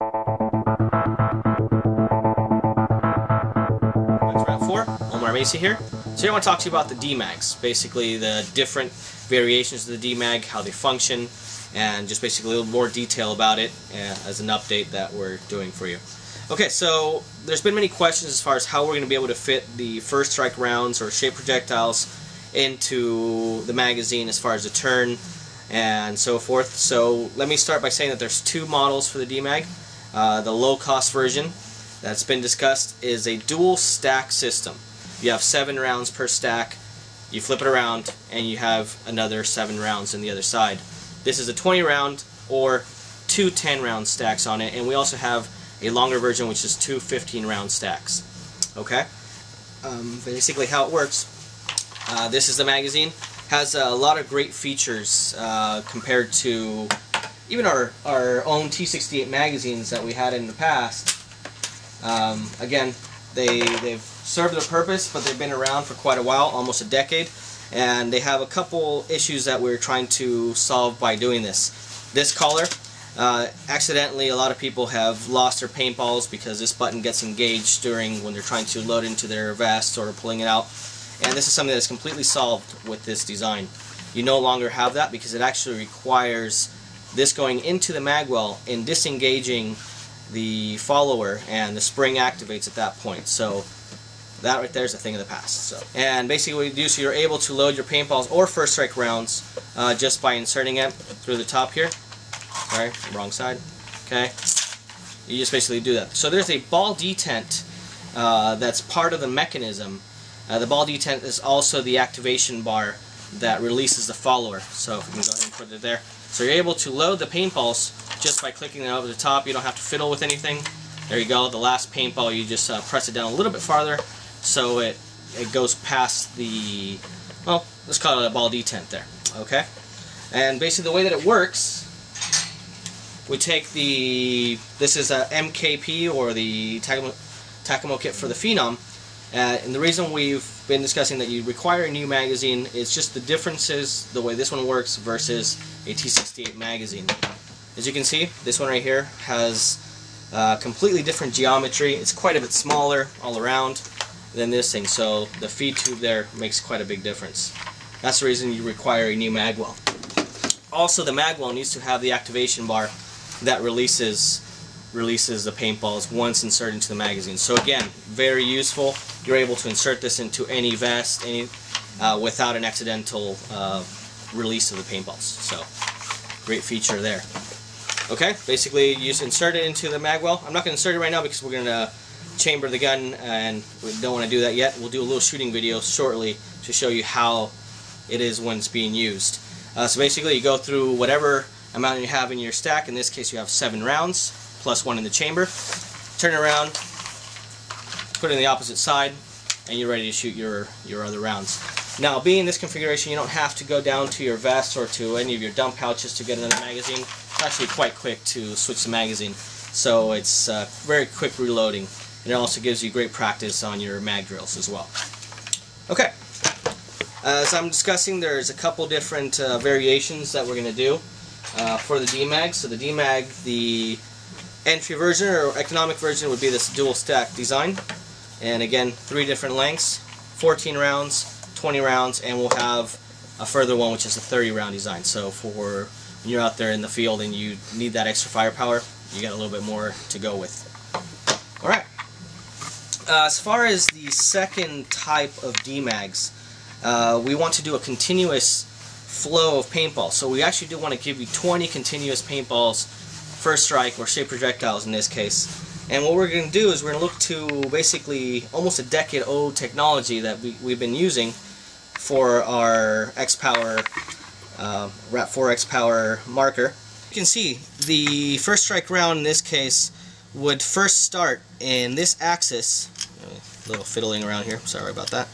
RAP4, Macy here. Today I want to talk to you about the Dmags, basically the different variations of the Dmag, how they function, and just basically a little more detail about it as an update that we're doing for you. Okay, so there's been many questions as far as how we're going to be able to fit the first strike rounds or shape projectiles into the magazine as far as the turn and so forth. So let me start by saying that there's two models for the Dmag. The low-cost version that's been discussed is a dual stack system. You have 7 rounds per stack, you flip it around, and you have another 7 rounds on the other side. This is a 20 round or 2 10-round stacks on it, and we also have a longer version which is 2 15-round stacks. Okay? Basically how it works, this is the magazine. Has a lot of great features compared to even our own T68 magazines that we had in the past. Again, they've served their purpose, but they've been around for quite a while, almost a decade, and they have a couple issues that we're trying to solve by doing this. This collar, accidentally a lot of people have lost their paintballs because this button gets engaged when they're trying to load into their vest or pulling it out, and this is something that's completely solved with this design. You no longer have that because it actually requires this going into the magwell and disengaging the follower, and the spring activates at that point. So that right there is a thing of the past. And basically what you do, so you're able to load your paintballs or first strike rounds just by inserting it through the top here. Sorry, wrong side. Okay, you just basically do that. So there's a ball detent that's part of the mechanism. The ball detent is also the activation bar that releases the follower. So if we can go ahead and put it there. So you're able to load the paintballs just by clicking it over the top. You don't have to fiddle with anything. There you go. The last paintball, you just press it down a little bit farther so it goes past the, well, let's call it a ball detent there. Okay? And basically the way that it works, we take this is a MKP, or the Tacamo kit for the Phenom, and the reason we've been discussing that you require a new magazine is just the differences, the way this one works versus a T68 magazine. As you can see, this one right here has completely different geometry. It's quite a bit smaller all around than this thing, so the feed tube there makes quite a big difference. That's the reason you require a new magwell. Also, the magwell needs to have the activation bar that releases the paintballs once inserted into the magazine. So again, very useful. You're able to insert this into any vest without an accidental release of the paintballs. So great feature there. Okay, basically you just insert it into the magwell. I'm not going to insert it right now because we're going to chamber the gun and we don't want to do that yet. We'll do a little shooting video shortly to show you how it is when it's being used. So basically you go through whatever amount you have in your stack. In this case you have 7 rounds plus 1 in the chamber. Turn it around, put it in the opposite side, and you're ready to shoot your other rounds. Now, being in this configuration, you don't have to go down to your vest or to any of your dump pouches to get another magazine. It's actually quite quick to switch the magazine, so it's very quick reloading, and it also gives you great practice on your mag drills as well. Okay, as I'm discussing, there's a couple different variations that we're going to do for the Dmag. So the Dmag, the entry version or economic version would be this dual stack design, and again 3 different lengths, 14 rounds, 20 rounds, and we'll have a further one which is a 30 round design. So for when you're out there in the field and you need that extra firepower, you got a little bit more to go with. Alright, as far as the second type of Dmags, we want to do a continuous flow of paintballs. So we actually do want to give you 20 continuous paintballs, first strike or shape projectiles in this case. And what we're going to do is we're going to look to basically almost a decade old technology that we've been using for our X-Power, RAP4 X-Power marker. You can see the first strike round in this case would first start in this axis. A little fiddling around here, sorry about that.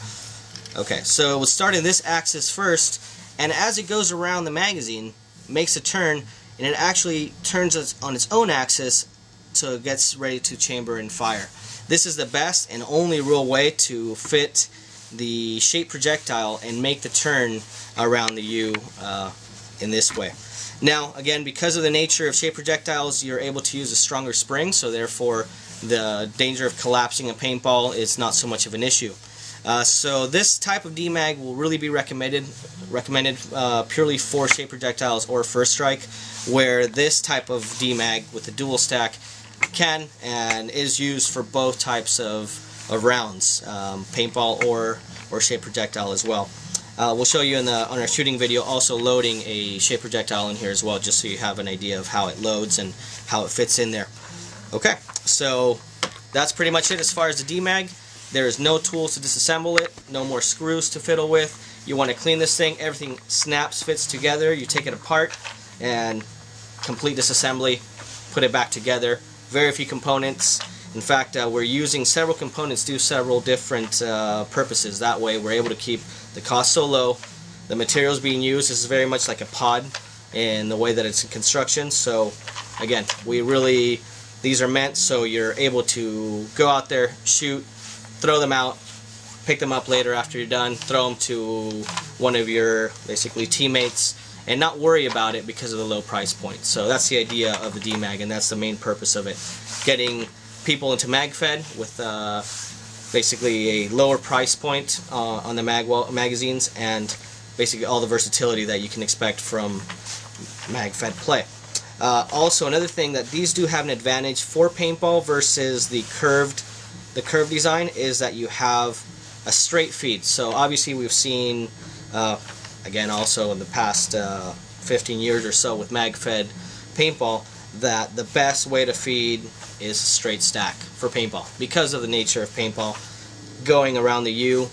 Okay, so it would start in this axis first, and as it goes around the magazine, makes a turn, and it actually turns on its own axis so it gets ready to chamber and fire. This is the best and only real way to fit the shape projectile and make the turn around the U in this way. Now, again, because of the nature of shape projectiles, you're able to use a stronger spring, so therefore the danger of collapsing a paintball is not so much of an issue. So this type of Dmag will really be recommended purely for shape projectiles or first strike, where this type of Dmag with the dual stack can and is used for both types of rounds, paintball or shape projectile as well. We'll show you on our shooting video also loading a shape projectile in here as well, just so you have an idea of how it loads and how it fits in there. Okay, so that's pretty much it as far as the Dmag. There is no tools to disassemble it, no more screws to fiddle with. You want to clean this thing, everything snaps, fits together, you take it apart and complete disassembly, put it back together. Very few components. In fact, we're using several components to do several different purposes. That way we're able to keep the cost so low. The materials being used is very much like a pod in the way that it's in construction. So again, these are meant so you're able to go out there, shoot, throw them out, pick them up later after you're done, throw them to one of your basically teammates, and not worry about it because of the low price point. So that's the idea of the Dmag, and that's the main purpose of it. Getting people into MagFed with basically a lower price point on the magazines, and basically all the versatility that you can expect from MagFed play. Also, another thing that these do have an advantage for paintball versus the curved design is that you have a straight feed. So obviously we've seen again also in the past 15 years or so with MagFed paintball that the best way to feed is a straight stack for paintball. Because of the nature of paintball going around the U,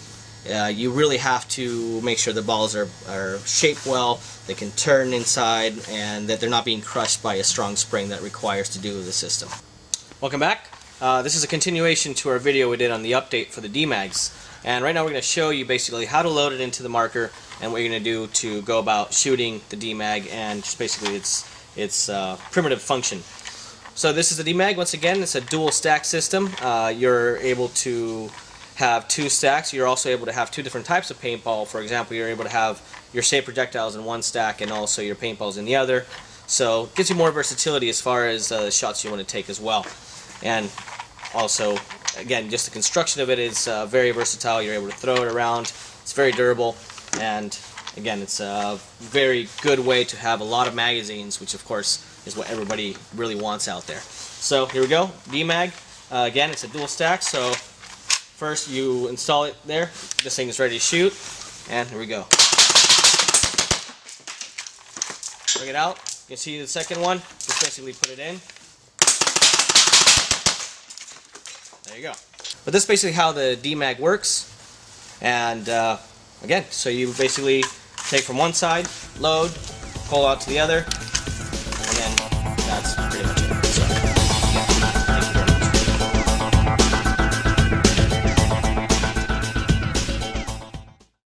you really have to make sure the balls are shaped well, they can turn inside, and that they're not being crushed by a strong spring that requires to do the system. Welcome back. This is a continuation to our video we did on the update for the Dmags, and right now we're going to show you basically how to load it into the marker and what you're going to do to go about shooting the Dmag and just basically its primitive function. So this is the Dmag. Once again, it's a dual stack system. You're able to have two stacks. You're also able to have two different types of paintball. For example, you're able to have your shape projectiles in one stack and also your paintballs in the other. So it gives you more versatility as far as the shots you want to take as well. And also, again, just the construction of it is very versatile. You're able to throw it around. It's very durable, and again, it's a very good way to have a lot of magazines, which of course is what everybody really wants out there. So here we go, Dmag. Again, it's a dual stack, so first you install it there. This thing is ready to shoot, and here we go. Bring it out. You can see the second one. Just basically put it in. There you go. But this is basically how the Dmag works. And again, so you basically take from one side, load, pull out to the other, and then that's